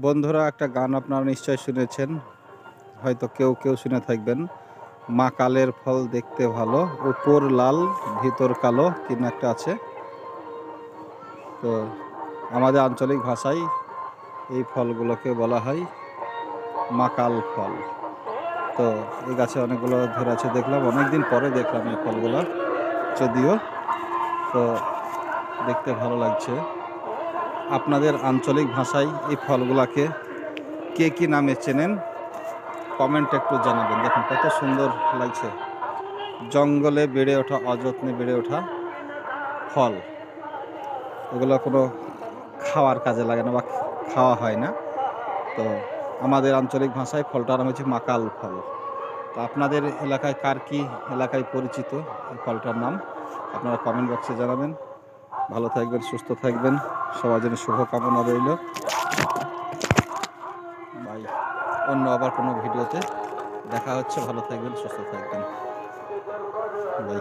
বন্ধুরা, একটা গান আপনারা নিশ্চয় শুনেছেন, হয়তো কেউ কেউ শুনে থাকবেন। মাকালের ফল দেখতে ভালো, উপর লাল ভিতর কালো, কিনা একটা আছে। তো আমাদের আঞ্চলিক ভাষায় এই ফলগুলোকে বলা হয় মাকাল ফল। তো এই গাছে অনেকগুলো ধরে আছে, দেখলাম অনেকদিন পরে দেখলাম এই ফলগুলো, যদিও তো দেখতে ভালো লাগছে। আপনাদের আঞ্চলিক ভাষায় এই ফলগুলাকে কে কি নামে চেনেন, কমেন্ট একটু জানাবেন। দেখুন কত সুন্দর লাগছে, জঙ্গলে বেড়ে ওঠা, অযত্নে বেড়ে ওঠা ফল। এগুলো কোনো খাওয়ার কাজে লাগে না বা খাওয়া হয় না। তো আমাদের আঞ্চলিক ভাষায় ফলটার নাম হচ্ছে মাকাল ফল। তো আপনাদের এলাকায় কার কি এলাকায় পরিচিত এই ফলটার নাম, আপনারা কমেন্ট বক্সে জানাবেন। ভালো থাকবেন, সুস্থ থাকবেন, সবার জন্য শুভকামনা রইল। বাই। অন্য আবার কোনো ভিডিওতে দেখা হচ্ছে। ভালো থাকবেন, সুস্থ থাকবেন। বাই।